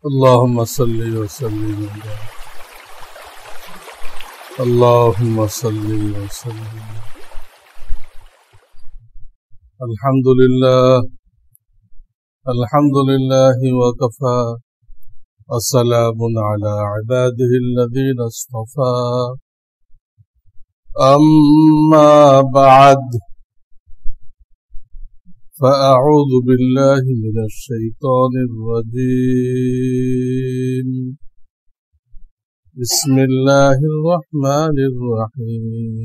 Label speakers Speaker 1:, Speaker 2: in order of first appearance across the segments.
Speaker 1: اللهم صل وسلم اللهم صل وسلم. الحمد لله وكفى وسلام على عباده الذين اصطفى. أما بعد فأعوذ بالله من الشيطان الرجيم. بسم الله الرحمن الرحيم.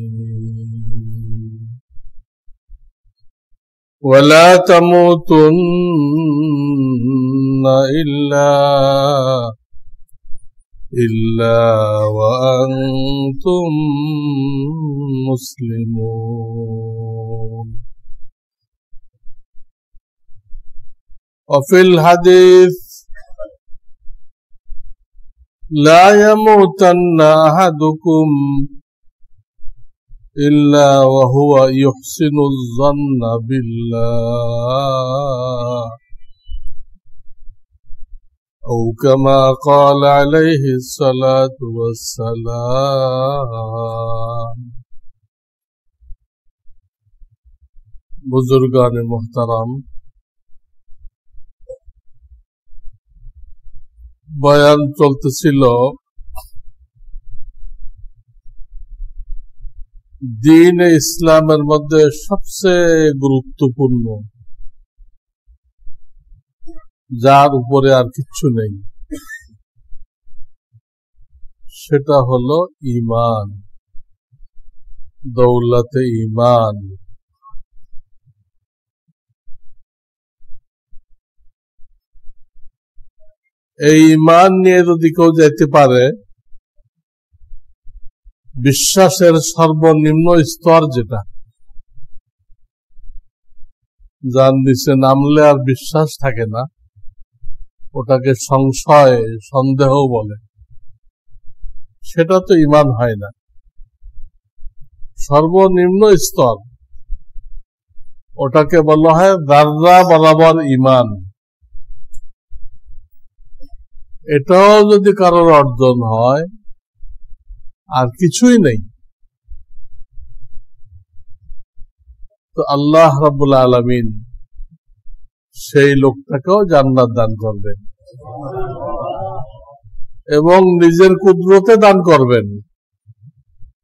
Speaker 1: ولا تموتن إلا وأنتم مسلمون. وفي الحديث لا يموتن أحدكم إلا وهو يحسن الظن بالله أو كما قال عليه الصلاة والسلام. बुजुर्गान मुहतरम, বয়ান চলতেছিল দ্বীন ইসলামের মধ্যে সবচেয়ে গুরুত্বপূর্ণ, যার উপরে আর কিচ্ছু নেই, সেটা হলো ঈমান, দৌলতে ঈমান। এই ঈমান নিয়ে যদি কেউ যেতে পারে, বিশ্বাসের সর্বনিম্ন স্তর যেটা, যার নিচে নামলে আর বিশ্বাস থাকে না, ওটাকে সংশয়, সন্দেহ বলে, সেটা তো ঈমান হয় না। সর্বনিম্ন স্তর, ওটাকে বলা হয় যাররা বরাবর ঈমান। এটাও যদি কারোর অর্জন হয়, আর কিছুই নেই, তো আল্লাহ রাব্বুল আলামিন সেই লোকটাকেও জান্নাত দান করবেন এবং নিজের কুদরতে দান করবেন,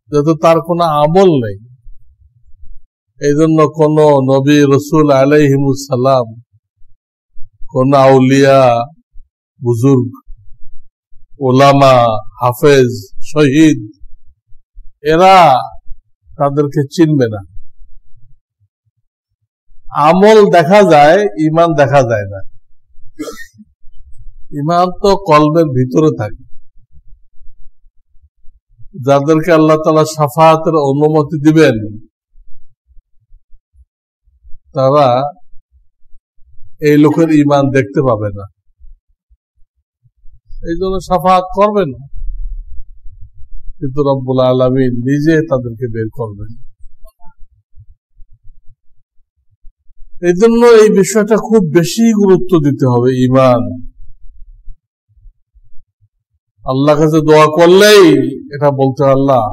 Speaker 1: যেহেতু তার কোনো আমল নেই। এই জন্য কোন নবী রসুল আলাইহিমুস সালাম, কোন আউলিয়া, বুজুর্গ, ওলামা, হাফেজ, শহীদ, এরা তাদেরকে চিনবে না। আমল দেখা যায়, ঈমান দেখা যায় না। ঈমান তো কলবের ভিতরে থাকে। যাদেরকে আল্লাহ তাআলা শাফাআতের অনুমতি দিবেন, তারা এই লোকের ঈমান দেখতে পাবে না, এই জন্য শাফাআত করবেন, কিন্তু রব্বুল আলামিন নিজে তাদেরকে বের করবেন। এই জন্য এই বিষয়টা খুব বেশি গুরুত্ব দিতে হবে। ঈমান, আল্লাহ কাছে দোয়া করলেই এটা বলতে, আল্লাহ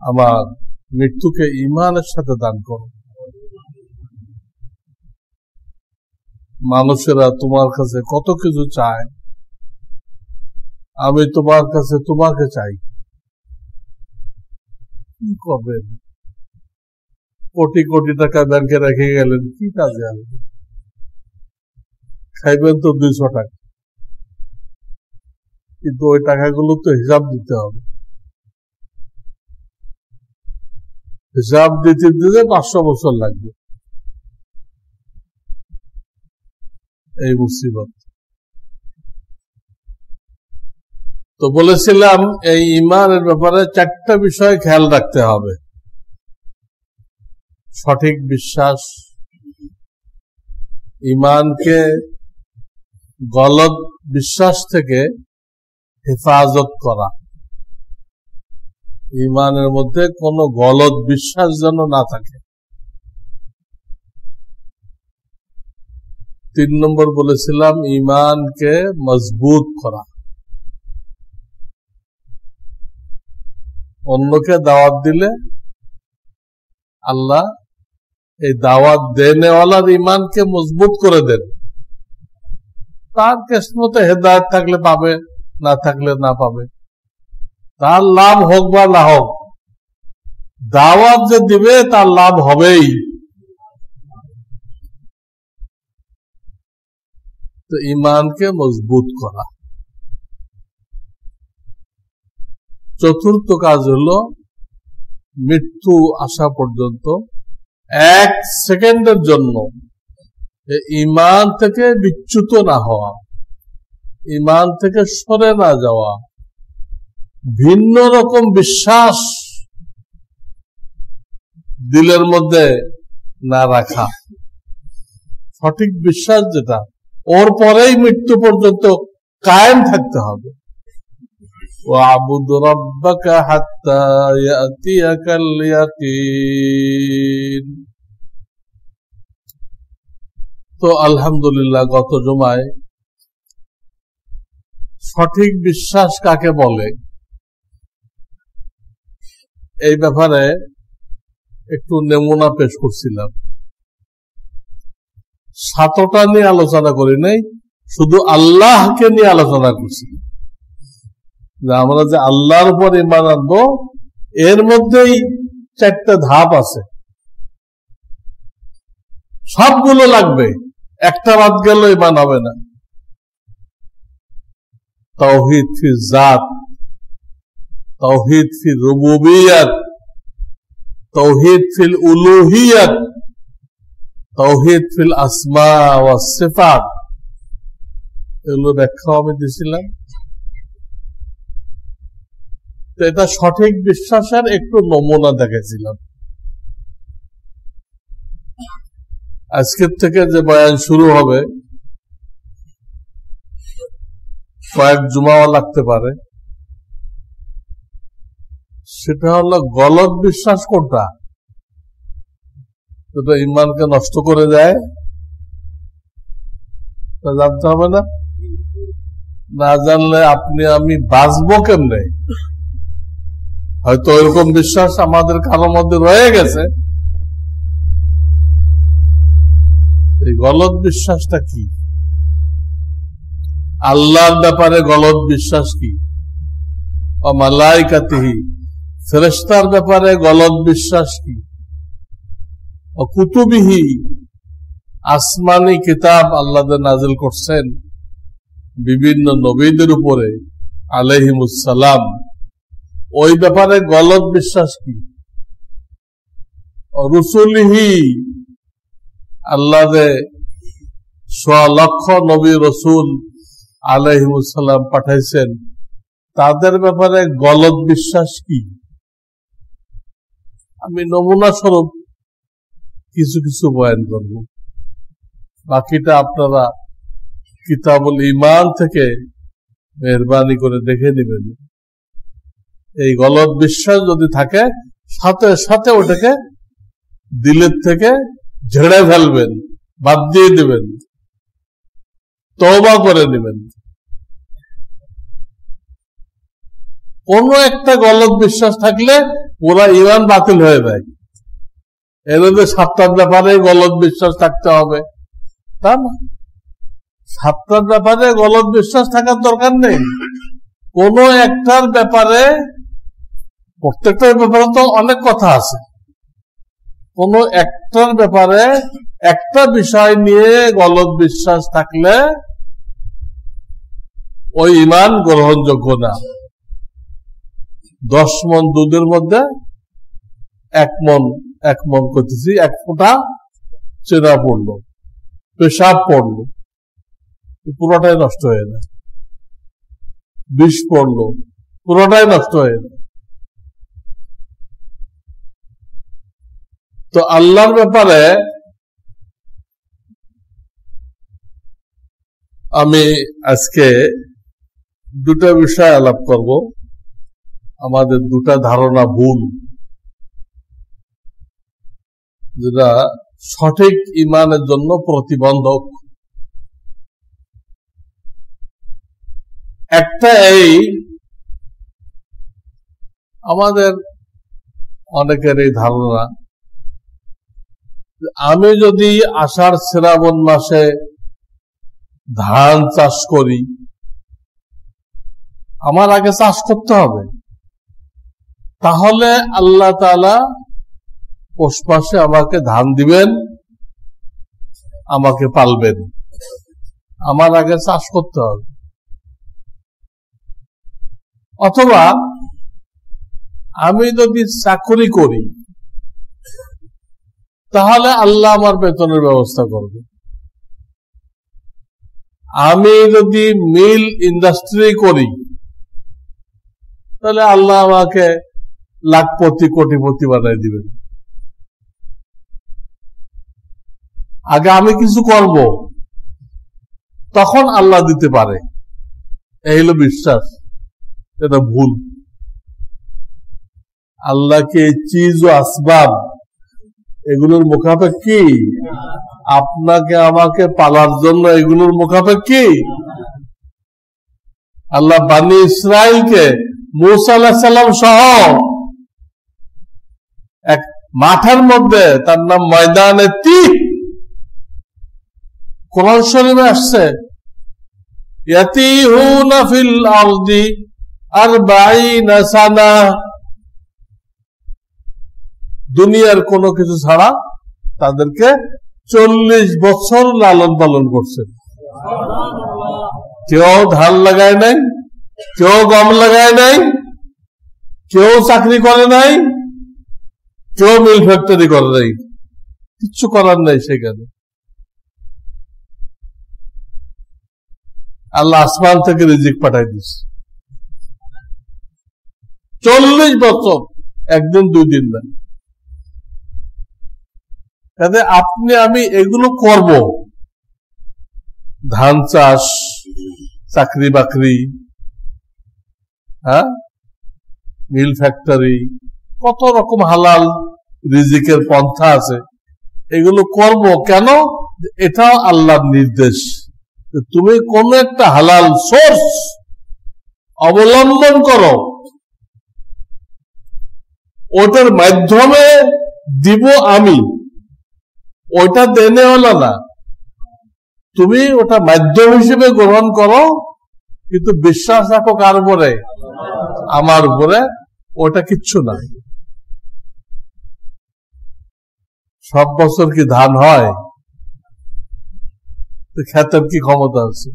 Speaker 1: আমার মৃত্যুকে ঈমানের সাথে দান করো। মানুষেরা তোমার কাছে কত কিছু চায়, আমি তোমার কাছে তোমাকে চাই। কি করবেন? কোটি কোটি টাকা ব্যাংকে রেখে গেলেন, কি কাজে আসবে? খাইবেন তো 200 টাকা, কিন্তু ওই টাকাগুলো তো হিসাব দিতে হবে। হিসাব দিতে দিতে 500 বছর লাগবে। এই মুসিবত। তো বলেছিলাম, এই ঈমানের ব্যাপারে 4টা বিষয় খেয়াল রাখতে হবে। সঠিক বিশ্বাস, ঈমানকে গলত বিশ্বাস থেকে হেফাজত করা, ঈমানের মধ্যে কোনো গলত বিশ্বাস যেন না থাকে। 3 নম্বর বলেছিলাম ঈমানকে মজবুত করা, অন্যকে দাওয়াত দিলে আল্লাহ এই দাওয়াত দেনেওয়ালার ঈমানকে মজবুত করে দেন। তার কিসমতে হেদায়েত থাকলে পাবে, না থাকলে না পাবে, তার লাভ হোক বা না হোক, দাওয়াত যে দিবে তার লাভ হবেই। তো ঈমানকে মজবুত করা। চতুর্থ কাজ হলো মৃত্যু আসা পর্যন্ত 1 সেকেন্ডের জন্য ঈমান থেকে বিচ্যুত না হওয়া, ঈমান থেকে সরে না যাওয়া, ভিন্ন রকম বিশ্বাস দিলের মধ্যে না রাখা। সঠিক বিশ্বাস যেটা, ওর পরেই মৃত্যু পর্যন্ত কায়েম থাকতে হবে। وَاعْبُدْ رَبَّكَ حَتَّى يَأْتِيَكَ الْيَقِينُ। তো আলহামদুলিল্লাহ, গত জুমায় সঠিক বিশ্বাস কাকে বলে এই ব্যাপারে একটু নমুনা পেশ করছিলাম। 7টা নিয়ে আলোচনা করি নাই, শুধু আল্লাহকে নিয়ে আলোচনা করছিলাম। যে আমরা যে আল্লাহর উপর ঈমান আনবো, এর মধ্যেই 4টা ধাপ আছে, সবগুলো লাগবে, একটা বাদ গেল ঈমান হবে না। তাওহীদ ফিল জাত, তাওহীদ ফিল রুবুবিয়্যাত, তাওহীদ ফিল উলুহিয়্যাত, তাওহীদ ফিল আসমা ওয়াস সিফাত, এগুলো ব্যাখ্যা আমি দিয়েছিলাম। তো এটা সঠিক বিশ্বাসের একটু নমুনা দেখেছিলাম। আজকের থেকে যে বয়ান শুরু হবে, কয়েক জুমাও লাগতে পারে, সেটা হলো গলত বিশ্বাস কোনটা, যেটা ঈমানকে নষ্ট করে দেয়, তা জানতে হবে না। না জানলে আপনি আমি বাঁচবো কেমনে? হয়তো এরকম বিশ্বাস আমাদের কারোর মধ্যে রয়ে গেছে। এই গলত বিশ্বাসটা কি? আল্লাহর ব্যাপারে গলত বিশ্বাস কি? ও মালাইকাতিহি, ফেরেশতার ব্যাপারে গলত বিশ্বাস কি? ও কুতুবিহি, আসমানি কিতাব আল্লাহ নাজিল করছেন বিভিন্ন নবীদের উপরে আলাইহিমুস সালাম, ওই ব্যাপারে গলত বিশ্বাস কি? রসুলিহি, আল্লাহ যে 100 লক্ষ নবী রসুল আলাইহিমুস সালাম পাঠাইছেন, তাদের ব্যাপারে গলত বিশ্বাস কি? আমি নমুনা স্বরূপ কিছু কিছু বয়ান করব, বাকিটা আপনারা কিতাবুল ঈমান থেকে মেহরবানি করে দেখে নেবেন। এই গলত বিশ্বাস যদি থাকে, সাথে সাথে ওটাকে দিলের থেকে ঝেড়ে ফেলবেন, বাদ দিয়ে দেবেন, তওবা করে নেবেন। কোন একটা গলত বিশ্বাস থাকলে পুরা ঈমান বাতিল হয়ে যায়। এর মধ্যে 7টার ব্যাপারে গলত বিশ্বাস থাকতে হবে, তা না। 7টার ব্যাপারে গলত বিশ্বাস থাকার দরকার নেই। কোন একটার ব্যাপারে, প্রত্যেকটার ব্যাপারে তো অনেক কথা আছে, কোন একটার ব্যাপারে একটা বিষয় নিয়ে গলত বিশ্বাস থাকলে ওই ঈমান গ্রহণযোগ্য না। 10 মণ দুধের মধ্যে 1 মণ করতেছি, 1 ফোঁটা চেনা পড়লো, পেশাব পড়লো, পুরোটাই নষ্ট হয়ে যায়। বিষ পড়লো, পুরোটাই নষ্ট হয়ে যায়। তো আল্লাহর ব্যাপারে আমি আজকে 2টা বিষয় আলাপ করব। আমাদের 2টা ধারণা ভুল, যেটা সঠিক ঈমানের জন্য প্রতিবন্ধক। একটা এই আমাদের অনেকের এই ধারণা, আমি যদি আষাঢ় শ্রাবণ মাসে ধান চাষ করি, আমার আগে চাষ করতে হবে, তাহলে আল্লাহ তাআলা পৌষ মাসে আমাকে ধান দিবেন, আমাকে পালবেন। আমার আগে চাষ করতে হবে। অথবা আমি যদি চাকরি করি, তাহলে আল্লাহ আমার বেতনের ব্যবস্থা করবে। আমি যদি মিল ইন্ডাস্ট্রি করি, তাহলে আল্লাহ আমাকে লাখপতি কোটিপতি বানাই দিবেন। আগে আমি কিছু করব, তখন আল্লাহ দিতে পারে। এই হলো বিশ্বাস। এটা ভুল। আল্লাহকে চিজ ও আসবাব এগুলোর মুখাপেক্ষী, আপনাকে আমাকে পালার জন্য এগুলোর মুখাপেক্ষী। আল্লাহ বানি ইসরাইলকে মূসা আলাইহিস সালাম সহ এক মাঠের মধ্যে, তার নাম ময়দানে তিহ, কোরআন শরীফে আসছে, ইয়াতিহুনা ফিল আরদি 40 সানা, দুনিয়ার কোনো কিছু ছাড়া তাদেরকে 40 বছর লালন পালন করছেন। কেউ ধান লাগায় নাই, কেউ গম লাগায় নাই, কেউ চাকরি করে নাই, কেউ মিল ফ্যাক্টরি করে নাই, কিচ্ছু করার নাই। সেখানে আল্লাহ আসমান থেকে রিজিক পাঠাই দিচ্ছে। 40 বছর, একদিন দুই দিন না। তাতে আপনি আমি এগুলো করব, ধান চাষ, চাকরি বাকরি, মিল ফ্যাক্টরি, কত রকম হালাল রিজিকের পন্থা আছে, এগুলো করব কেন? এটাও আল্লাহর নির্দেশ। তুমি কোন একটা হালাল সোর্স অবলম্বন করো, ওটার মাধ্যমে দিব আমি, ওটা দেনে হলো না। তুমি ওটা মাধ্যম হিসেবে গ্রহণ করো, কিন্তু বিশ্বাস রাখো কার উপরে? আমার উপরে। ওটা কিচ্ছু না। সব বছর কি ধান হয়? খেতের কি ক্ষমতা আছে?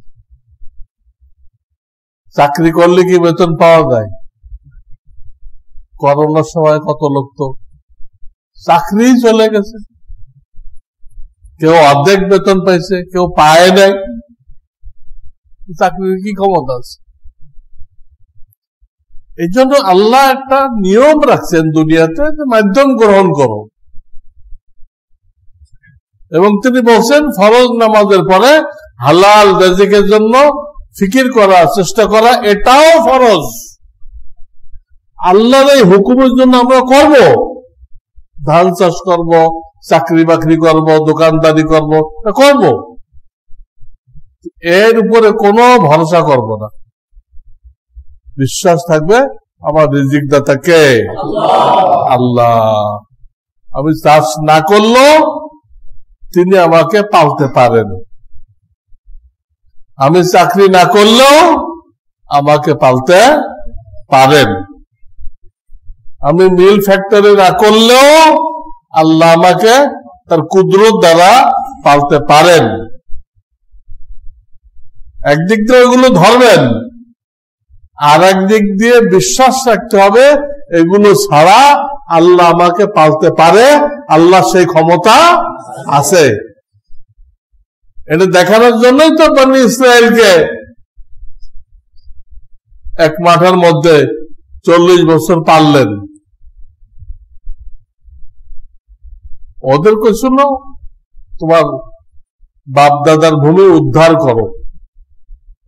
Speaker 1: চাকরি করলে কি বেতন পাওয়া যায়? করোনার সময় কত লোক তো চাকরি চলে গেছে, কেউ অর্ধেক বেতন পাইছে, কেউ পায় নাই। চাকরির কি ক্ষমতা আছে? এই জন্য আল্লাহ একটা নিয়ম রাখছেন দুনিয়াতে, মাধ্যম গ্রহণ করো। এবং তিনি বলছেন ফরজ নামাজের পরে হালাল রিজিকের জন্য ফিকির করা, চেষ্টা করা, এটাও ফরজ। আল্লাহর এই হুকুমের জন্য আমরা করব, ধান চাষ করব, চাকরি বাকরি করব, দোকানদারি করব, করব, এর উপরে কোনো ভরসা করব না। বিশ্বাস থাকবে আমার রিজিক দাতা কে? আল্লাহ। আমি চাষ না করলেও তিনি আমাকে পালতে পারেন, আমি চাকরি না করলেও আমাকে পালতে পারেন, আমি মিল ফ্যাক্টরি না করলেও আল্লাহ আমাকে তার কুদরত দ্বারা পালতে পারেন। একদিক দিয়ে এগুলো ধরবেন, আর একদিক দিয়ে বিশ্বাস রাখতে হবে এগুলো ছাড়া আল্লাহ আমাকে পালতে পারে, আল্লাহ সেই ক্ষমতা আছে। এটা দেখানোর জন্যই তো বনি ইসরায়েলকে এক মাঠের মধ্যে 40 বছর পাললেন। ওদের কইছিল তোমার বাপ দাদার ভূমি উদ্ধার করো,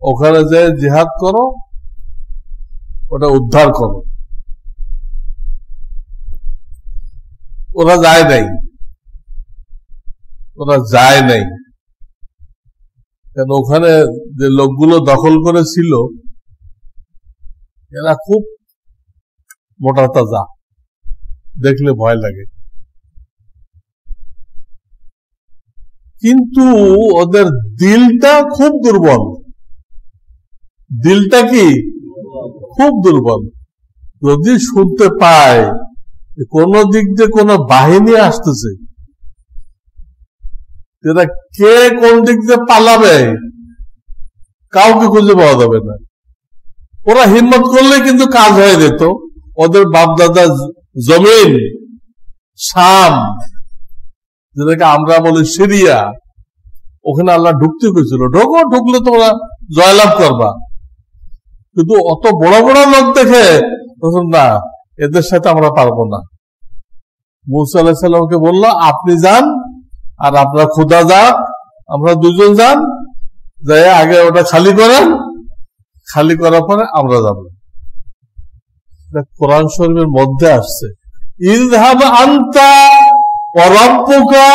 Speaker 1: ওখানে যে জিহাদ করো, ওটা উদ্ধার করো। ওরা যায় নাই, ওরা যায় নাই। কেন? ওখানে যে লোকগুলো দখল করেছিল এরা খুব মোটা তাজা, দেখলে ভয় লাগে। কিন্তু ওদের দিলটা খুব দুর্বল। দিলটা কি খুব দুর্বল। যদি শুনতে পায় কোন দিক দিয়ে কোন বাহিনী আসতেছে, এরা কে কোন দিক দিয়ে পালাবে কাউকে খুঁজে পাওয়া যাবে না। ওরা হিম্মত করলে কিন্তু কাজ হয়ে যেত। ওদের বাপদাদা জমিন শাম, যেটাকে আমরা বলি সিরিয়া, ওখানে আল্লাহ ঢুকতে গেছিল। ঢুকলে তোমরা জয়লাভ করবা। কিন্তু অত বড় বড় লোক দেখে না, এদের সাথে আমরা পারবো না। মুসা আলাইহিস সালামকে বললো, আপনি যান আর আপনার খোদা যাক, আমরা দুজন যান, যাই আগে ওটা খালি করেন, খালি করার পরে আমরা যাব। কোরআন শরীফের মধ্যে আসছে, ইযহাব আনতা ওয়া রাব্বুকা,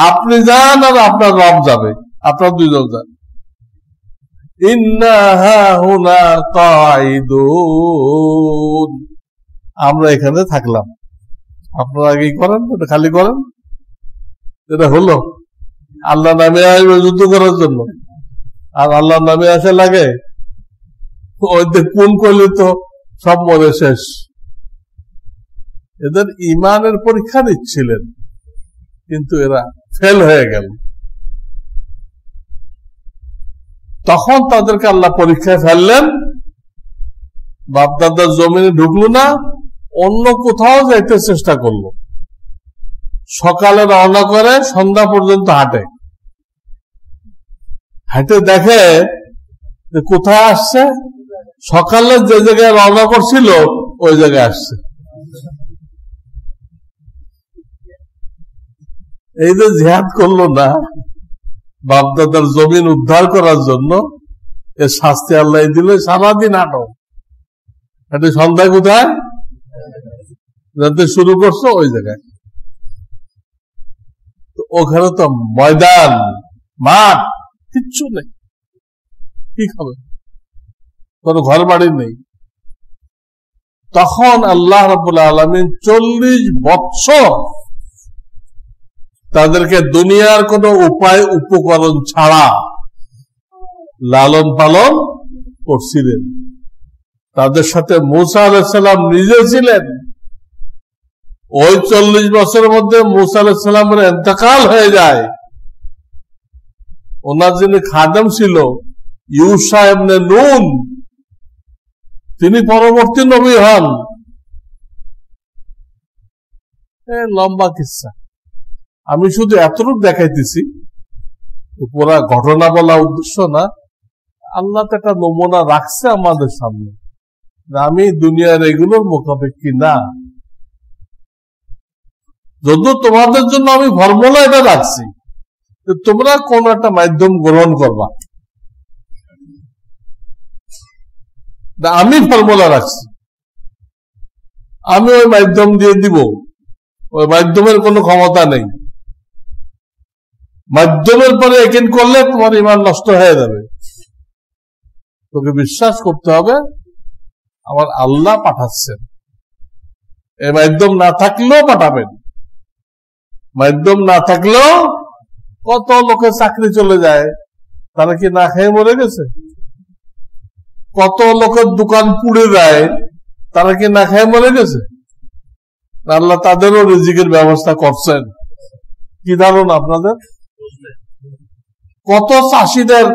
Speaker 1: আপনি যান আর আপনার রব যাবে, আপনার দুইজন যান। ইন্না হাহুনা কাঈদুন, আমরা এখানে থাকলাম, আপনারা আগেই করেন, ওটা খালি করেন। এটা হলো আল্লাহ নামে আসবে যুদ্ধ করার জন্য, আর আল্লাহ নামে আসা লাগে ওই কোন করলে তো সব মরে শেষ। এদের ইমানের পরীক্ষা নিচ্ছিলেন, কিন্তু এরা ফেল হয়ে গেল। তখন তাদেরকে আল্লাহ পরীক্ষায় ফেললেন। বাপদাদার জমিনে ঢুকলো না, অন্য কোথাও যাইতে চেষ্টা করলো। সকালে রওনা করে সন্ধ্যা পর্যন্ত হাঁটে, হাঁটে দেখে কোথায় আসছে, সকালে যে জায়গায় রওনা করছিল ওই জায়গায় আসছে। এই যে জিহাদ করলো না বাপদাদার জমিন উদ্ধার করার জন্য, এর শাস্তি আল্লাহ দিল। সারাদিন হাঁটো, হাঁটে সন্ধ্যায় কোথায় যাতে শুরু করছো ওই জায়গায়। ওখানে তো ময়দান, মাঠ, কিচ্ছু নেই, কি খাবে, কোন ঘর বাড়ি নেই। তখন আল্লাহ রাব্বুল আলামিন 40 বৎসর তাদেরকে দুনিয়ার কোন উপায় উপকরণ ছাড়া লালন পালন করছিলেন। তাদের সাথে মুসা আলাইহিস সালাম নিজে ছিলেন। ওই 40 বছরের মধ্যে মুসা আলাইহিস সালামের ইন্তেকাল হয়ে যায়। ওনার যিনি খাদেম ছিল ইউশা ইবনে নুন, তিনি পরবর্তী নবী হন। লম্বা কিসসা, আমি শুধু এতটুকু দেখাইতেছি, পুরা ঘটনা বলা উদ্দেশ্য না। আল্লাহ তো একটা নমুনা রাখছে আমাদের সামনে, আমি দুনিয়ার এগুলোর মুখাপেক্ষী না। যদিও তোমাদের জন্য আমি ফর্মুলা এটা রাখছি, তোমরা কোন একটা মাধ্যম গ্রহণ করবা, আমি ফর্মুলা রাখছি, আমি ওই মাধ্যম দিয়ে দিব। ওই মাধ্যমের কোনো ক্ষমতা নেই। মাধ্যমের পরে একিন করলে তোমার ইমান নষ্ট হয়ে যাবে। তোকে বিশ্বাস করতে হবে আমার আল্লাহ পাঠাচ্ছেন, এই মাধ্যম না থাকলেও পাঠাবেন। মাধ্যম না থাকলেও কত লোকের চাকরি চলে যায়, তারা কি না খেয়ে মরে গেছে? কত লোকের দোকান পুড়ে যায়, তারা কি না খেয়ে মরে গেছে? আল্লাহ তাদেরও রিজিকের ব্যবস্থা করছেন। কি ধারণা আপনাদের? কত চাষিদের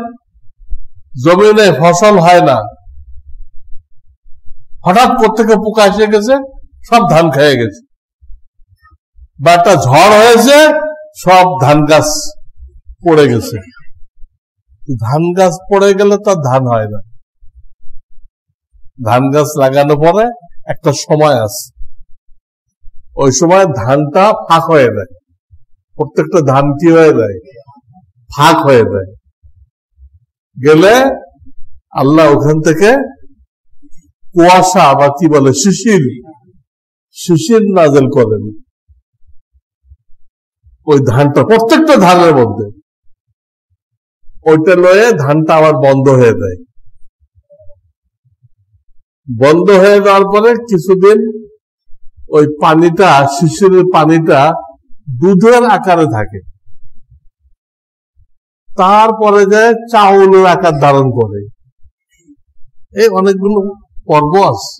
Speaker 1: জমিনে ফসল হয় না, হঠাৎ কোত্থেকে পোকা এসে গেছে, সব ধান খেয়ে গেছে, বা একটা ঝড় হয়েছে, সব ধান গাছ পড়ে গেছে। ধান গাছ পড়ে গেলে তার ধান হয় না। ধান গাছ লাগানোর পরে একটা সময় আছে, ওই সময় ধানটা ফাঁক হয়ে যায়। প্রত্যেকটা ধান কি হয়ে যায়? ফাঁক হয়ে যায়। গেলে আল্লাহ ওখান থেকে কুয়াশা বা কি বলে শিশির, শিশির নাজেল করেন ওই ধানটা, প্রত্যেকটা ধানের মধ্যে। ওইটা লয়ে ধানটা আবার বন্ধ হয়ে যায়। বন্ধ হয়ে যাওয়ার পরে কিছুদিন ওই পানিটা, শিশিরের পানিটা দুধের আকারে থাকে, তারপরে যায় চাউলের আকার ধারণ করে। এই অনেকগুলো পর্ব আছে।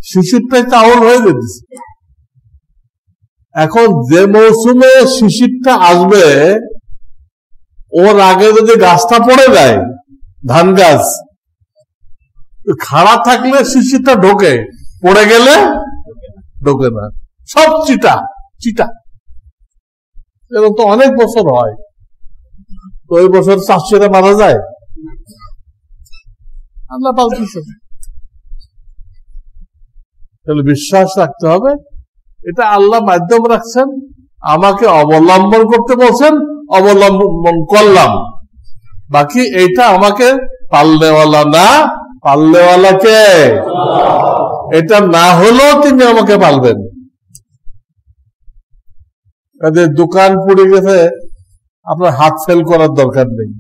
Speaker 1: শিশিরটাই চাউল হয়ে যেতেছে। এখন যে মৌসুমে শিশিরটা আসবে, ওর আগে যদি গাছটা পড়ে যায়, ধান গাছ খাড়া থাকলে শিশিরটা ঢোকে, পড়ে গেলে ঢোকে না, সব চিটা চিটা। এরকম তো অনেক বছর হয়। তো ওই বছর চাষিরা মারা যায়, আল্লাহ পালতেছে। তাহলে বিশ্বাস রাখতে হবে, এটা আল্লাহ মাধ্যম রাখছেন, আমাকে অবলম্বন করতে বলছেন, অবলম্বন করলাম। বাকি এইটা আমাকে পালনেওয়ালা না, পালনেওয়ালা কে? এটা না হলেও তিনি আমাকে পালবেন। দোকান পড়ে গেছে, আপনার হাত ফেল করার দরকার নেই,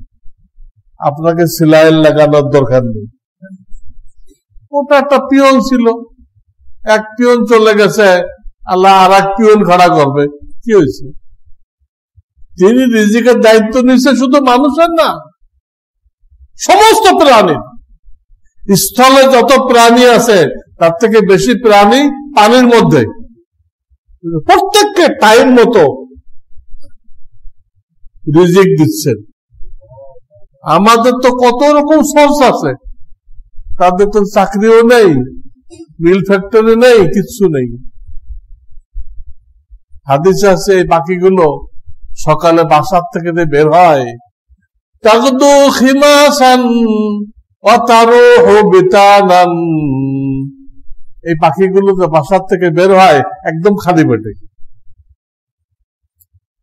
Speaker 1: আপনাকে সেলাই লাগানোর দরকার নেই। ওটা একটা পিয়ন ছিল, এক পিয়ন চলে গেছে, আল্লাহ আর এক পিয়ন খাড়া করবে, কি হয়েছে? তিনি রিজিকের দায়িত্ব নিচ্ছে শুধু মানুষের না, সমস্ত প্রাণীর। স্থলে যত প্রাণী আছে তার থেকে বেশি প্রাণী পানির মধ্যে, প্রত্যেককে টাইম মতো রিজিক দিচ্ছেন। আমাদের তো কত রকম সোর্স আছে, তাদের তো চাকরিও নেই, মিল ফ্যাক্টরি নেই, কিচ্ছু নেই। হাদিসে আছে এই পাখিগুলো সকালে বাসার থেকে বের হয়, তাগদু খিমাসান ওয়া তারুহু বিতানান। এই পাখিগুলো বাসার থেকে বের হয় একদম খালি পেটে,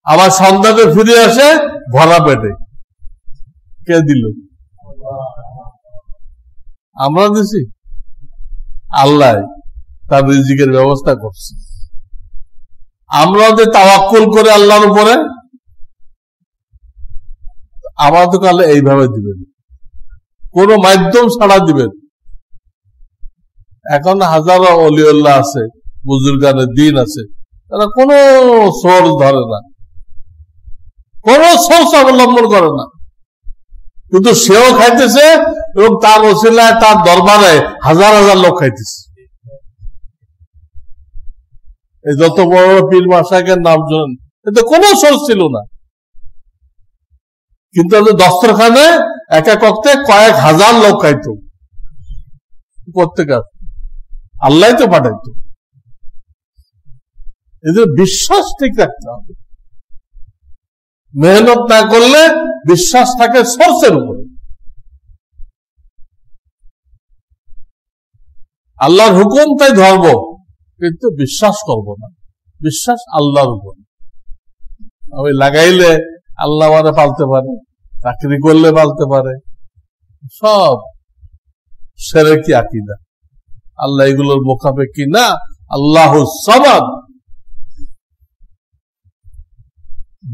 Speaker 1: আবার সন্ধ্যাতে ফিরে আসে ভরা পেটে। কে দিল? আমরা দিছি? আল্লাহ তার রিজিকের ব্যবস্থা করছে। আমরা যে তাওয়াক্কুল করে আল্লাহর উপরে, আমাদের কালে এইভাবে দিবেন, কোন মাধ্যম ছাড়া দিবেন। এখন হাজারো অলিউল্লাহ আছে, বুজুর্গানের দিন আছে, তারা কোন সোর্স ধরে না, কোন সোর্স অবলম্বন করে না, কিন্তু সেও খাইতেছে এবং তার ওসিলায় তার দরবারে হাজার হাজার লোক খাইতেছে। এই যত বড় পীর মাশায়েখের নাম শুনেন, এতে কোনো সোর্স ছিল না, কিন্তু দস্তরখানে এক এক অক্তে কয়েক হাজার লোক খাইত। প্রত্যেক আল্লাহ তো পাঠাইতো। এদের বিশ্বাস ঠিক রাখতে হবে। মেহনত না করলে বিশ্বাস থাকে সোর্সের উপরে। আল্লাহর হুকুম তাই ধরব, কিন্তু বিশ্বাস করব না। বিশ্বাস আল্লাহর উপর। আমি লাগাইলে আল্লাহ আমারে পালতে পারে, চাকরি করলে পালতে পারে, সব শিরকি আকীদা। আল্লাহ এগুলোর মুখাপেক্ষী না, আল্লাহুস সামাদ।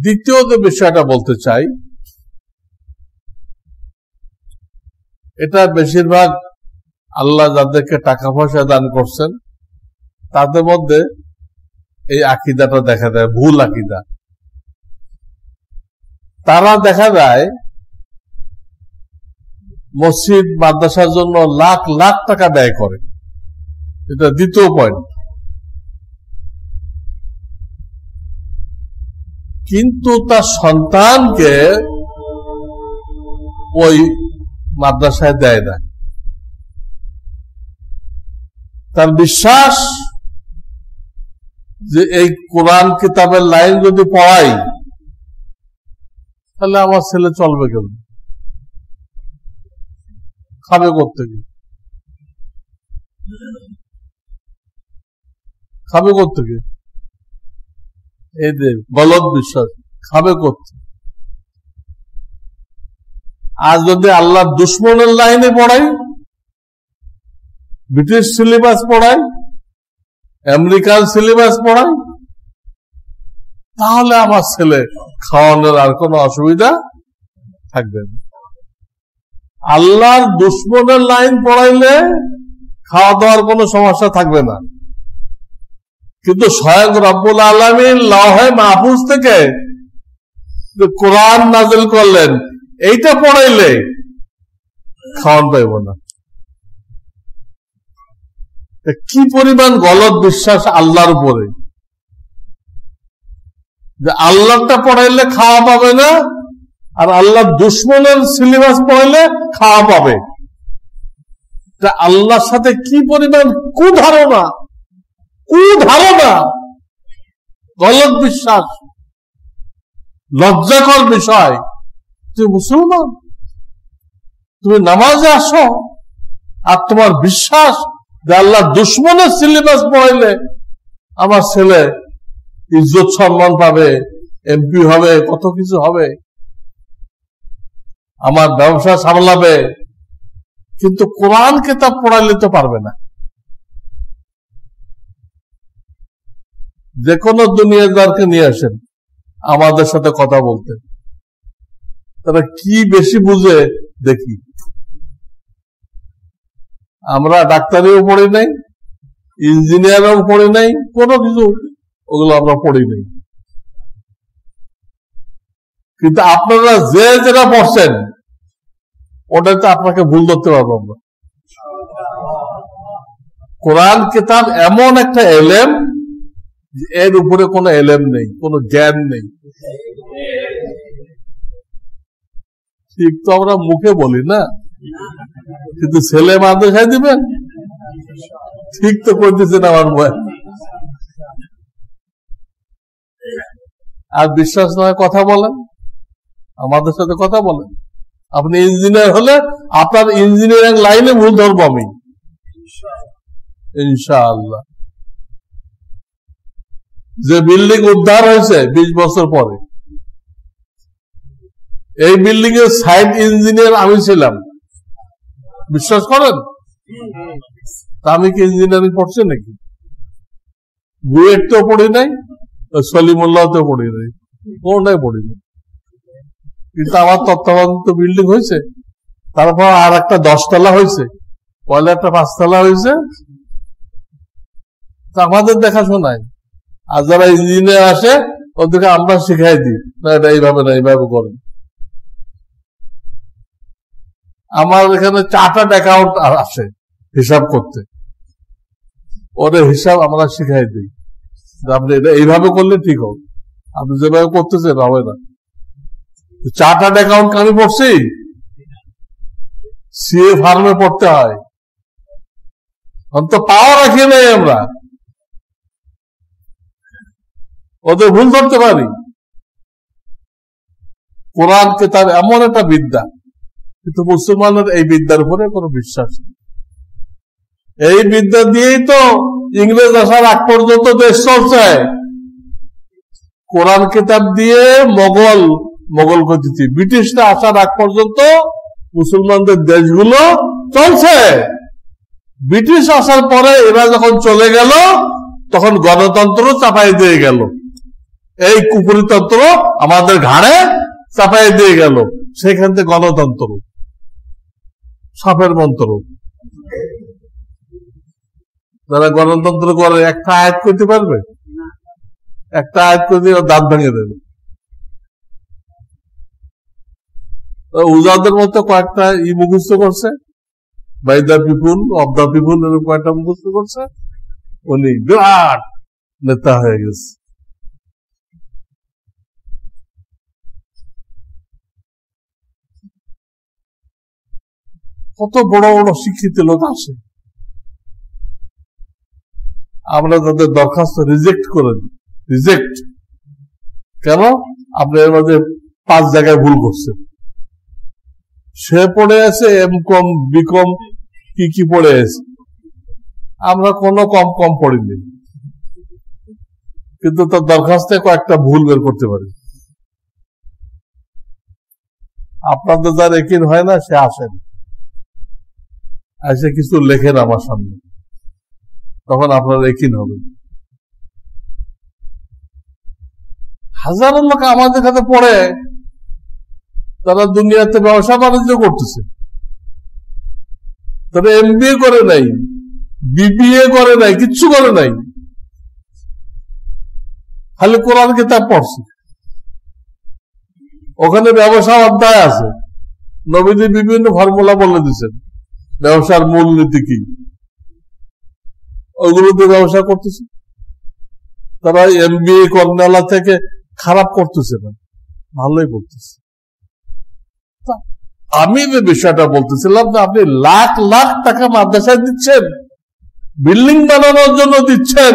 Speaker 1: দ্বিতীয় যে বিষয়টা বলতে চাই, এটা বেশিরভাগ আল্লাহ যাদেরকে টাকা পয়সা দান করছেন তাদের মধ্যে এই আকীদাটা দেখা যায়, ভুল আকীদা। তারা দেখা যায় মসজিদ মাদ্রাসার জন্য লাখ লাখ টাকা ব্যয় করে। এটা দ্বিতীয় পয়েন্ট। কিন্তু তার সন্তানকে ওই মাদ্রাসায় দেয় না। তার বিশ্বাস যে এই কোরআন কিতাবের লাইন যদি পড়াই তাহলে আমার ছেলে চলবে কেমন, খাবে কোত্থেকে, খাবে কোত্থেকে? এই যে গলত বিশ্বাস, খাবে কোত্থেকে? আর যদি আল্লাহর দুশ্মনের লাইনে পড়াই, ব্রিটিশ সিলেবাস পড়াই, আমেরিকান সিলেবাস পড়াই, তাহলে আমার ছেলে খাওয়ানোর আর কোনো অসুবিধা থাকবে না। আল্লাহর দুশ্মনের লাইন পড়াইলে খাওয়া দাওয়ার কোনো সমস্যা থাকবে না। কিন্তু স্বয়ং রব্বুল আলামিন লৌহে মাহফুজ থেকে কোরআন নাযিল করলেন, এইটা পড়াইলে খাওয়ান পাইব না। কি পরিমাণ গলত বিশ্বাস আল্লাহর উপরে, যে আল্লাহটা পড়াইলে খাওয়া পাবে না, আর আল্লাহর দুশ্মনের সিলেবাস পড়াইলে খাওয়া পাবে। আল্লাহর সাথে কি পরিমাণ কুধারণা, গলত বিশ্বাস, লজ্জাকর বিষয়। তুমি মুসলমান, তুমি নামাজে আসো, আর তোমার বিশ্বাস যে আল্লাহ দুশ্মনের সিলেবাস পড়াইলে আমার ছেলে ইজ্জত সম্মান পাবে, এমপি হবে, কত কিছু হবে, আমার ব্যবসা সামলাবে, কিন্তু কোরআন কিতাব পড়াইলে তো পারবে না। যে কোনো দুনিয়াদারকে নিয়ে আসেন আমাদের সাথে কথা বলতে, তারা কি বেশি বুঝে দেখি। আমরা ডাক্তারিও পড়ি নাই, ইঞ্জিনিয়ারও পড়ি নাই, কোনো কিছু ওগুলো আমরা পড়ি নাই। কিন্তু আপনারা যে যেটা পড়ছেন ওটাতে আপনাকে ভুল ধরতে পারবো আমরা। কোরআন কিতাব এমন একটা এলেম, এর উপরে কোনো এলেম নেই, কোনো জ্ঞান নেই। ঠিক তো আমরা মুখে বলি না, কিন্তু ছেলে মাদ্রাসায় দিবেন, ঠিক তো করতেছেন আমার বয়। আর বিশ্বাস নয় কথা বলেন, আমাদের সাথে কথা বলেন। আপনি ইঞ্জিনিয়ার হলে আপনার ইঞ্জিনিয়ারিং লাইনে ভুল ধরবো আমি, ইনশাআল্লাহ। যে বিল্ডিং উদ্ধার হয়েছে 20 বছর পরে, এই বিল্ডিং এর সাইড ইঞ্জিনিয়ার আমি ছিলাম, বিশ্বাস করেন? আমি কি ইঞ্জিনিয়ারিং পড়ছি নাকি? বুয়েট তো পড়ি নাই, সলিমুল্লাহতেও পড়ি নাই, কোনটাই পড়ি নাই। কিন্তু আমার তত্ত্বাবধানিত বিল্ডিং হয়েছে, তারপর আর একটা 10 তলা হয়েছে, পয়লা একটা 5 তলা হয়েছে, আমাদের দেখাশোনায়। আর যারা ইঞ্জিনিয়ার আসে ওদেরকে আমরা শিখাই দিই, না এটা এইভাবে না, এইভাবে করেন। আমার এখানে চার্টার্ড অ্যাকাউন্ট আসে হিসাব করতে, ওদের হিসাব আমরা শিখাই দিই, আপনি এটা এইভাবে করলে ঠিক হবে, আপনি যেভাবে করতেছেন হবে না। চার্টার্ড অ্যাকাউন্ট আমি পড়ছি, সিএ ফার্মে পড়তে হয়, অন্ত পাওয়া রাখি নাই আমরা, ওদের ভুল ধরতে পারি। কোরআন কিতাব এমন একটা বিদ্যা, কিন্তু মুসলমানের এই বিদ্যার উপরে কোনো বিশ্বাস নেই। এই বিদ্যা দিয়েই তো ইংরেজ আসার আগ পর্যন্ত দেশ চলছে। কোরআন কিতাব দিয়ে মোগল গতিতে ব্রিটিশরা আসার আগ পর্যন্ত মুসলমানদের দেশগুলো চলছে। ব্রিটিশ আসার পরে এরা যখন চলে গেল, তখন গণতন্ত্র চাপাই দিয়ে গেল, এই কুপুরিতন্ত্র আমাদের ঘাড়ে চাপাই দিয়ে গেল। সেখান থেকে গণতন্ত্র, সাপের মন্ত্র। যারা গণতন্ত্র করে একটা আয়াত করতে পারবে, একটা আয়াত করে দিয়ে দাঁত ভেঙে দেবে। উজাদের মতো কয়েকটা মুখস্থ করছে, by the people, of the people, এরকম কয়েকটা মুখস্থ করছে, উনি বিরাট নেতা হয়ে গেছে। কত বড় বড় শিক্ষিত লোক আসে, আমরা তাদের দরখাস্ত রিজেক্ট করে দিই। রিজেক্ট কেন? আপনি এর মধ্যে 5 জায়গায় ভুল করছেন। সে পড়ে আছে এমকম বিকম কি পড়ে আছে, আমরা কোনো কম পড়িনি, কিন্তু তার দরখাস্তে কয়েকটা ভুল বের করতে পারি। আপনাদের যার একিন হয় না, সে আসেন, এসে কিছু লেখেন আমার সামনে, তখন আপনার একিন হবে। হাজারো লোক আমাদের কাছে পড়ে, তারা দুনিয়াতে ব্যবসা বাণিজ্য করতেছে, তারা এমবিএ করে নাই, বিবিএ করে নাই, কিচ্ছু করে নাই, খালি কোরআন কিতাব পড়ছে। ওখানে ব্যবসা অধ্যায় আছে, নবীজি বিভিন্ন ফর্মুলা বলে দিচ্ছেন ব্যবসার মূলনীতি কি, ওইগুলো দিয়ে ব্যবসা করতেছে। তারা এমবিএ কর্নেলা থেকে খারাপ করতেছে না, ভালোই করতেছে। আমি যে বিষয়টা বলতেছিলাম যে আপনি লাখ লাখ টাকা মাদ্রাসায় দিচ্ছেন, বিল্ডিং বানানোর জন্য দিচ্ছেন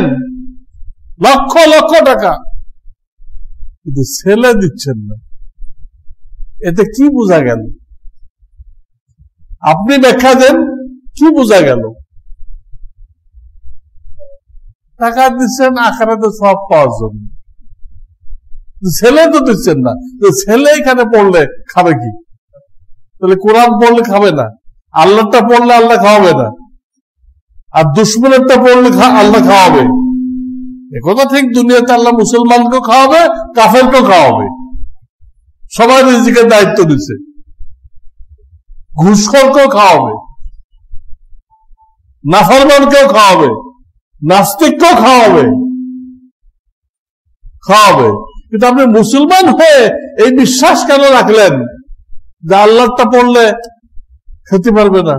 Speaker 1: লক্ষ লক্ষ টাকা, কিন্তু ছেলে দিচ্ছেন না, এতে কি বোঝা গেল? আপনি ব্যাখ্যা দেন, কি বোঝা গেল? টাকা দিচ্ছেন আখিরাতে সওয়াব পাওয়ার জন্য, ছেলে তো দিচ্ছেন না। ছেলে এখানে পড়লে খাবে কি? তাহলে কোরআন পড়লে খাবে না, আল্লাহটা পড়লে আল্লাহ খাওয়াবে না, আর দুশ্মনেরটা পড়লে আল্লাহ খাওয়াবে। একথা ঠিক, দুনিয়াতে আল্লাহ মুসলমানকেও খাওয়াবে, কাফেরকেও খাওয়াবে, সবাই রিজিকের দায়িত্ব দিচ্ছে, ঘুষখোরকেও খাওয়াবে, নাফরমানকেও খাওয়াবে, নাস্তিককেও খাওয়াবে। কিন্তু আপনি মুসলমান হয়ে এই বিশ্বাস কেন রাখলেন যে আল্লাহটা পড়লে খেতে পারবে না?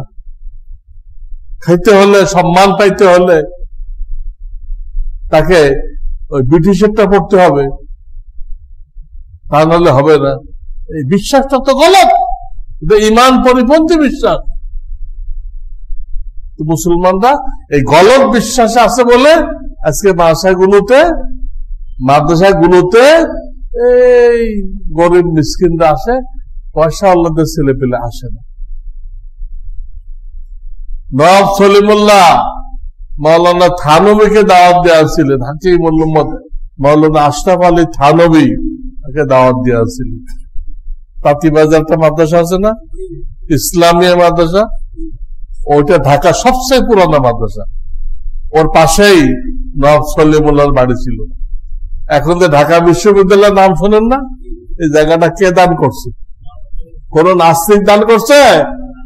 Speaker 1: খাইতে হলে, সম্মান পাইতে হলে তাকে ওই ব্রিটিশেরটা পড়তে হবে, তা নাহলে হবে না। এই বিশ্বাসটা তো গলত, ঈমান পরিপন্থী বিশ্বাস। মুসলমানরা এই গলত বিশ্বাসে আছে বলে আজকে মাদ্রাসাগুলোতে এই গরিব মিসকিনরা আসে, পয়সা আল্লাহদের ছেলে পেলে আসে না। নওয়াব সলিমুল্লাহ মাওলানা থানবীকে দাওয়াত দেওয়া ছিলেন, হাকিম মাওলানা আশরাফ আলী থানবী তাকে দাওয়াত দেওয়া ছিলেন। তাঁতিবাজারটা মাদ্রাসা আছে না, ইসলামিয়া মাদ্রাসা, ওইটা ঢাকা সবচেয়ে পুরানো মাদ্রাসা, ওর পাশেই নওয়াব সলিমুল্লাহর বাড়ি ছিল। এখন যে ঢাকা বিশ্ববিদ্যালয়ের নাম শোনেন না, এই জায়গাটা কে দান করছে? কোন নাস্তিক দান করছে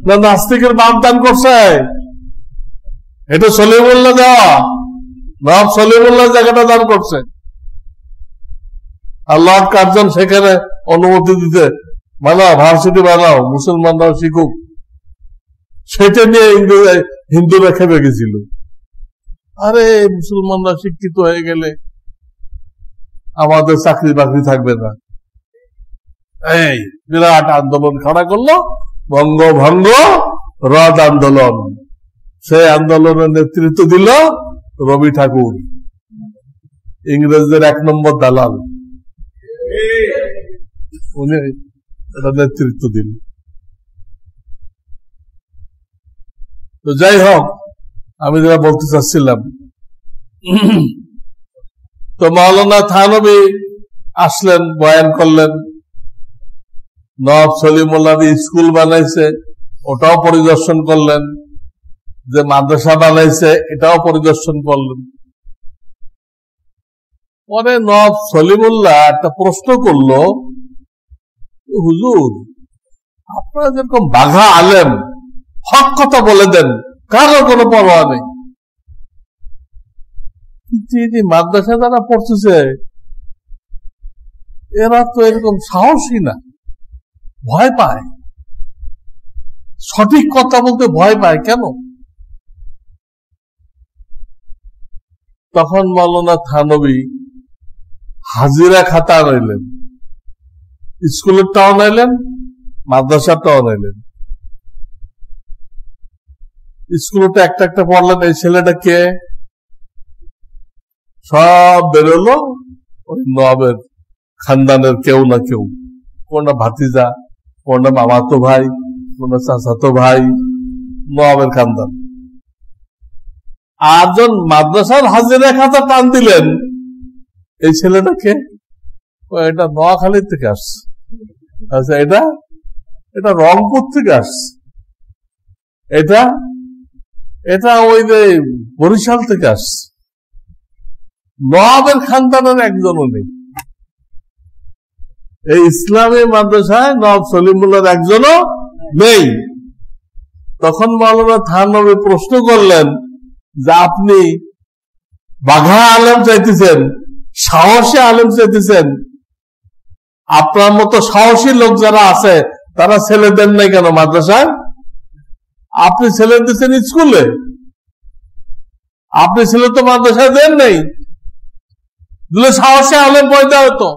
Speaker 1: না নাস্তিকের বাপ দান করছে? এটা সলিমুল্লাহ দেওয়া, নওয়াব সলিমুল্লাহ জায়গাটা দান করছে। আল্লাহ কার্জন সেখানে অনুমতি দিতে, বানাও ভার্সিটি বানাও, মুসলমানরাও শিখুক, সেটা নিয়ে হিন্দুরা খেপে গেছিল। আরে মুসলমানরা শিক্ষিত হয়ে গেলে আমাদের চাকরি বাকরি থাকবে না। এই বিরাট আন্দোলন খাড়া করলো, বঙ্গভঙ্গ রদ আন্দোলন। সেই আন্দোলনের নেতৃত্ব দিল রবি ঠাকুর, ইংরেজদের 1 নম্বর দালাল, উনি এটা নেতৃত্ব দিল। তো যাই হোক, আমি যেটা বলতে চাচ্ছিলাম, তো মাওলানা থানবী আসলেন, বয়ান করলেন, নওয়াব সলিমুল্লাহ স্কুল বানাইছে ওটাও পরিদর্শন করলেন, যে মাদ্রাসা বানাইছে এটাও পরিদর্শন করলেন। পরে নওয়াব সলিমুল্লাহ একটা প্রশ্ন করলো, হুজুর আপনারা যেরকম বাঘা আলেম, হক কথা বলে দেন, কারো কোনো পরোয়া নেই, কিন্তু মাদ্রাসা যারা পড়তেছে এরা তো এরকম সাহসী না, ভয় পায়, সঠিক কথা বলতে ভয় পায় কেন? তখন মাওলানা থানবী হাজিরা খাতা আনাইলেন, স্কুলেরটাও আনাইলেন, মাদ্রাসাটাও আনাইলেন। স্কুলটা একটা একটা পড়লেন, এই ছেলেটা কে, সব বেরোলো ওই নওয়াবের খানদানের কেউ না কেউ, কোনটা ভাতিজা, কোনটা মামাতো ভাই, কোনটা চাচাতো ভাই, নওয়াবের খানদান। আর জন মাদ্রাসার হাজিরা খাতা টান দিলেন, এই ছেলেটাকে, এটা নোয়াখালী থেকে আসছে, আচ্ছা এটা রংপুর থেকে আসছে, এটা ওই যে বরিশাল থেকে আসছে, নওয়াবের খানদানের একজনও নেই। এই ইসলামী মাদ্রাসায় নওয়াব সলিমুল্লাহর একজনও নেই। তখন মাওলানা থানবী প্রশ্ন করলেন, যে আপনি বাঘা আলেম চাইতেছেন, সাহসী আলেম চাইতেছেন, আপনার মতো সাহসী লোক যারা আছে তারা ছেলে দেন নাই কেন মাদ্রাসায়? আপনি ছেলে দিচ্ছেন স্কুলে, আপনি ছেলে তো মাদ্রাসায় দেন নাই, দিলে সাহসী আলেম পয়দা হতো।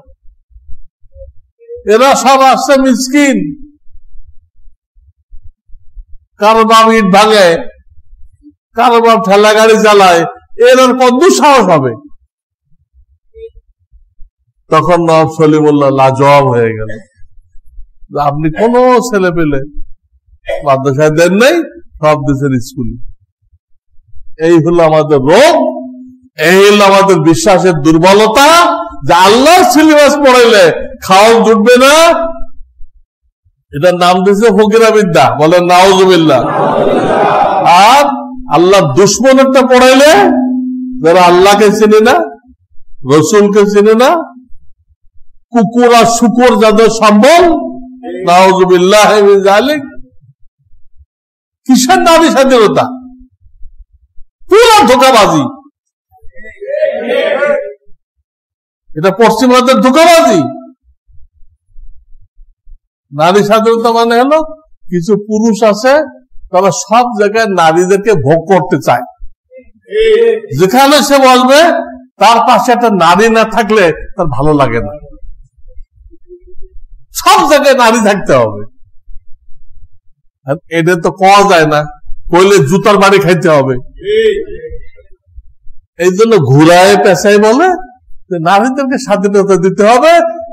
Speaker 1: এরা সব আসছে মিসকিন, কারো বাপ ইট ভাঙে, কারো বাপ ঠেলা গাড়ি চালায়, এর কত সাহস হবে? তখন নবাব সলিমুল্লাহ লাজবাব হয়ে গেল, আপনি কোন ছেলে পেলে মাদ্রাসায় দেন নাই, সব দিচ্ছেন স্কুলে। এই হলো আমাদের রোগ, এই হলো আমাদের বিশ্বাসের দুর্বলতা, যে আল্লাহর সিলেবাস পড়াইলে খাওয়ান জুটবে না। এটার নাম দিয়েছে ফকিরা বিদ্যা, বলেন নাউজুবিল্লাহ। আর আল্লাহ দুশ্মনেরটা পড়াইলে, যারা আল্লাহকে চিনে না, রসুলকে চিনে না, কুকুর আর শুকুর যাদের সম্বল, নাউজুবিল্লাহ মিন যালিক, কিসের নারী স্বাধীনতা? পুরো ধোঁকাবাজি, এটা পশ্চিমাদের ধোঁকাবাজি। নারী স্বাধীনতা মানে হলো কিছু পুরুষ আছে তারা সব জায়গায় নারীদেরকে ভোগ করতে চায়, যেখানে সে বলবে তার পাশে একটা নারী না থাকলে তার ভালো লাগে না, সব জায়গায় নারী থাকতে হবে। এটা তো পাওয়া যায় না, কইলে জুতার বাড়ি খাইতে হবে। এই জন্য ঘুরায় পেশায় বলে যে নারীদেরকে স্বাধীনতা দিতে হবে,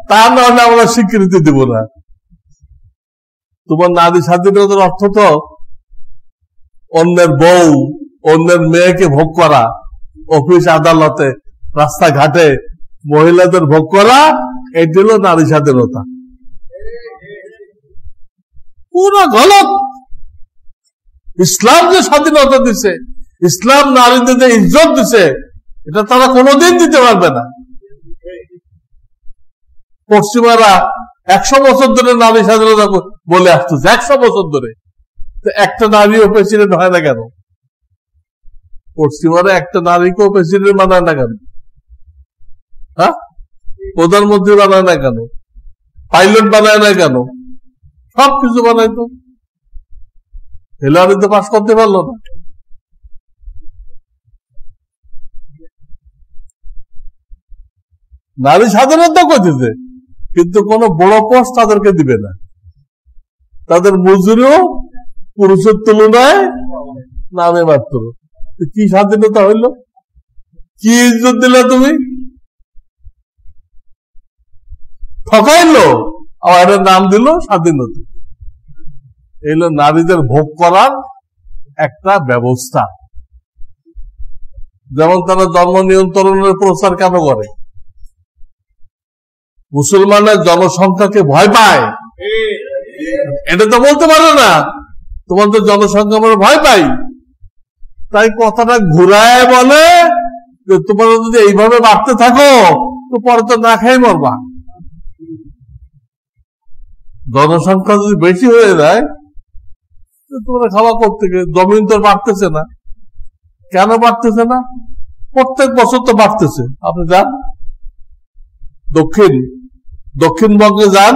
Speaker 1: তা নাহলে আমরা স্বীকৃতি দেব না। তোমার নারী স্বাধীনতার অর্থ তো অন্যের বউ, অন্যের মেয়েকে ভোগ করা, অফিস আদালতে রাস্তাঘাটে মহিলাদের ভোগ করা, এটি হল নারী স্বাধীনতা। পুরো গলত। ইসলাম যে স্বাধীনতা দিছে, ইসলাম নারীদের যে ইজ্জত দিছে, এটা তারা কোনোদিন দিতে পারবে না। পশ্চিমারা 100 বছর ধরে নারী স্বাধীনতা বলে আসতেছে, 100 বছর ধরে। একটা নারীও প্রেসিডেন্ট হয় না কেন? পশ্চিমারা একটা নারীকেও প্রেসিডেন্ট বানায় না কেন? হ্যাঁ, প্রধানমন্ত্রী বানায় না কেন? পাইলট বানায় না কেন? সবকিছু বানাইতো, হিলারি তো পাস করতে পারলো না। নারী স্বাধীনতা করতেছে, কিন্তু কোন বড় পোস্ট তাদেরকে দিবে না, তাদের মজুরিও পুরুষের তুলনায় নামে মাত্র। কি স্বাধীনতা হইল? কি ইজ্জত দিলে তুমি? ঠকাইলো, আবার নাম দিল স্বাধীনতা। এগুলো নারীদের ভোগ করার একটা ব্যবস্থা। যেমন তারা জন্ম নিয়ন্ত্রণের প্রচার কেন করে? মুসলমানের জনসংখ্যাকে ভয় পায়, এটা তো বলতে পারে না তোমাদের জনসংখ্যা আমরা ভয় পাই, তাই কথাটা ঘুরায় বলে যে তোমরা যদি এইভাবে বাড়তে থাকো তো পরে তো না খাই মরবা। জনসংখ্যা যদি বেশি হয়ে যায় তোমরা খাওয়া করতে গিয়ে, জমিন তো বাড়তেছে না। কেন বাড়তেছে না? প্রত্যেক বছর তো বাড়তেছে। আপনি যান দক্ষিণবঙ্গে যান,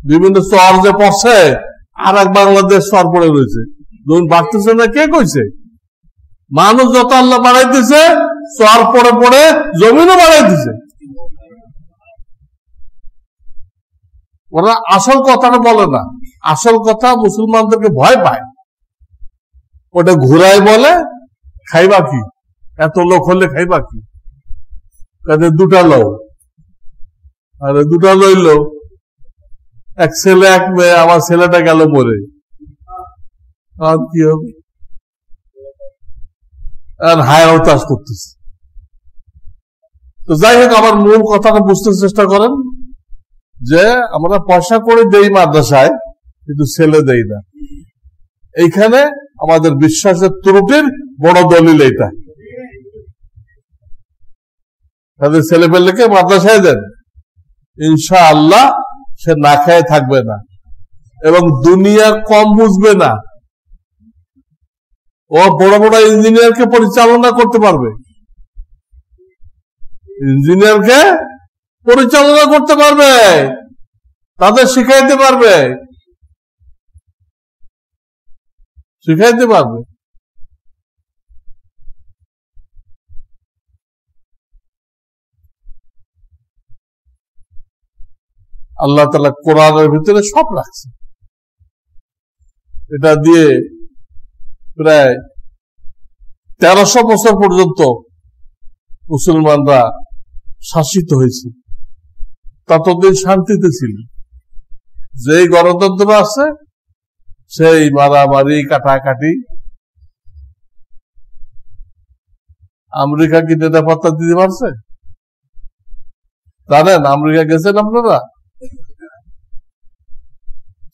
Speaker 1: বিভিন্ন স্তর যে পড়ছে, আর এক বাংলাদেশ স্তর পড়ে রয়েছে। জমিন বাড়তেছে না কে কইছে? মানুষ যত আল্লাহ বাড়াইতেছে, স্তর পড়ে পড়ে জমিনও বাড়াইতেছে। ওরা আসল কথাটা বলে না, আসল কথা মুসলমানদেরকে ভয় পায়, ওটা ঘুরায় বলে খাইবা কি, এত লোক হলে খাইবা কি, কাজে দুটা লও। আরে দুটা লইল, এক ছেলে এক মেয়ে, আমার ছেলেটা গেল মরে, আর কি হবে? আর হায় হতাশ করতেছে। তো যাই হোক, আমার মূল কথাটা বুঝতে চেষ্টা করেন যে আমরা পয়সা করে দেই মাদ্রাসায়, কিন্তু ছেলে দেই না। এইখানে আমাদের বিশ্বাসের ত্রুটির বড় দলিল এইটা। তাদের ছেলে পেলেকে মাদ্রাসায় দেন, ইনশাআল্লাহ সে না খেয়ে থাকবে না এবং দুনিয়া কম বুঝবে না। ও বড় বড় ইঞ্জিনিয়ারকে পরিচালনা করতে পারবে, ইঞ্জিনিয়ারকে পরিচালনা করতে পারবে, তাদের শিখাইতে পারবে, শিখাইতে পারবে। আল্লাহ তাআলা কোরআনের ভিতরে সব রাখছে। এটা দিয়ে প্রায় 1300 বছর পর্যন্ত মুসলমানরা শাসিত হয়েছে, ততদিন শান্তিতে ছিল। যেই গণতন্ত্র আছে সেই মারামারি কাটাকাটি। আমেরিকা কি নিরাপত্তা দিতে পারছে? জানেন আমেরিকা গেছেন আপনারা?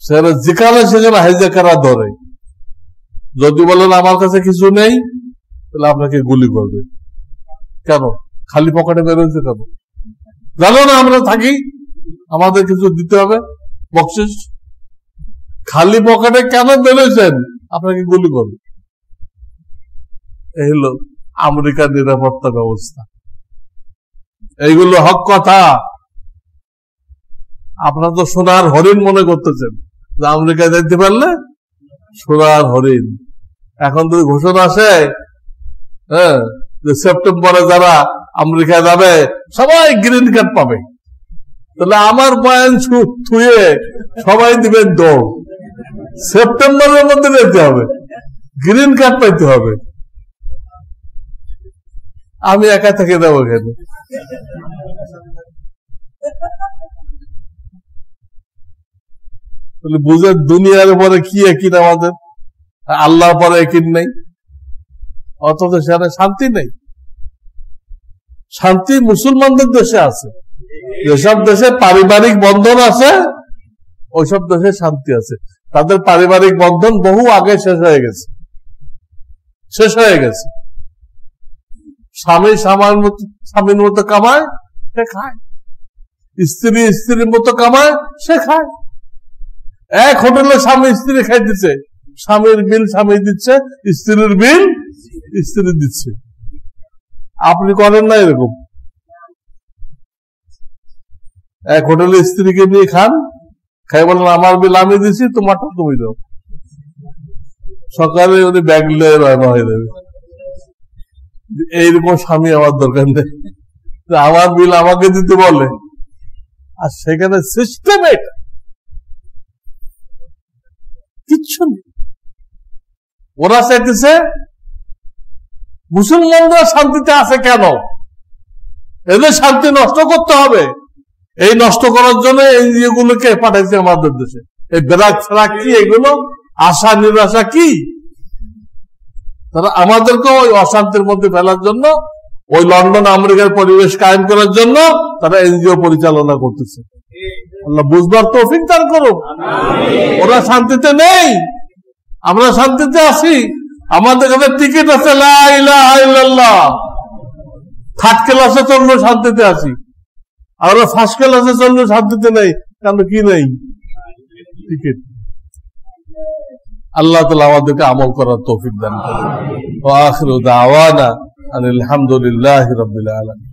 Speaker 1: সেখানে যেখানে সেখানে হাইজ্যাকাররা ধরে, যদি বলেন আমার কাছে কিছু নেই তাহলে আপনাকে গুলি করবে। কেন? খালি পকেটে বেরোচ্ছে কেন? জানো না আমরা থাকি, আমাদের কিছু দিতে হবে বকশিস। খালি পকেটে কেন বেরোচ্ছেন? আপনাকে গুলি করবে। এই হলো আমেরিকার নিরাপত্তা ব্যবস্থা। এইগুলো হক কথা। আপনারা তো সোনার হরিণ মনে করতেছেন যে আমেরিকায় যাইতে পারলে সোনার হরিণ। এখন যদি ঘোষণা আসে যে সেপ্টেম্বরে যারা আমেরিকায় যাবে সবাই গ্রিন কার্ড পাবে, তাহলে আমার বয়ান ছুঁয়ে সবাই দিবেন দৌড়। সেপ্টেম্বরের মধ্যে যেতে হবে, গ্রিন কার্ড পাইতে হবে। আমি একা থেকে দেবো এখানে। বুঝে দুনিয়ার পরে কি একিন আমাদের, আল্লাহর পরে একিন নেই, অথচ সেখানে শান্তি নেই। শান্তি মুসলমানদের দেশে আছে। যেসব দেশে পারিবারিক বন্ধন আছে ওইসব দেশে শান্তি আছে। তাদের পারিবারিক বন্ধন বহু আগে শেষ হয়ে গেছে, শেষ হয়ে গেছে। স্বামী স্বামীর মতো কামায়, সে খায়। স্ত্রী স্ত্রীর মতো কামায়, সে খায়। এক হোটেলে স্বামী স্ত্রী খাইতেছে, স্বামীর বিল স্বামী দিচ্ছে, স্ত্রীর বিল স্ত্রী দিচ্ছে। আপনি করেন না এরকম? এক হোটেলে স্ত্রীকে নিয়ে খান, খাই বলেন আমার বিল আমি দিচ্ছি, তোমারটা তুমি দাও। সকালে উনি ব্যাগ নিয়ে রওনা হয়ে যাবে। এইরকম স্বামী আমার দরকার নেই, আমার বিল আমাকে দিতে বলে। আর সেখানে সিস্টেম এটা কিচ্ছু নেই। ওরা চাইতেছে মুসলমানরা শান্তিতে আছে কেন? এদের শান্তি নষ্ট করতে হবে। এই নষ্ট করার জন্য এনজিও গুলোকে পাঠাইছে আমাদের দেশে। এই বেরাক ফেরাক কি, এগুলো আশা নিরাশা কি, তারা আমাদেরকে ওই অশান্তির মধ্যে ফেলার জন্য, ওই লন্ডন আমেরিকার পরিবেশ কায়েম করার জন্য তারা এনজিও পরিচালনা করতেছে। আল্লাহ বুঝবার তৌফিক দান করুক। ওরা শান্তিতে নেই, আমরা শান্তিতে আছি। আমাদের কাছে টিকিট আছে, লা ইলাহা ইল্লাল্লাহ। থার্ড ক্লাসে চললো শান্তিতে আছি, আর ফার্স্ট ক্লাসে চললো শান্তিতে নেই। কেন? কি নেই? টিকিট। আল্লাহ তাআলা আমাদেরকে আমল করার তৌফিক দান করুন। ওয়া আখিরু দাওয়ানা আলহামদুলিল্লাহি রাব্বিল আলামিন।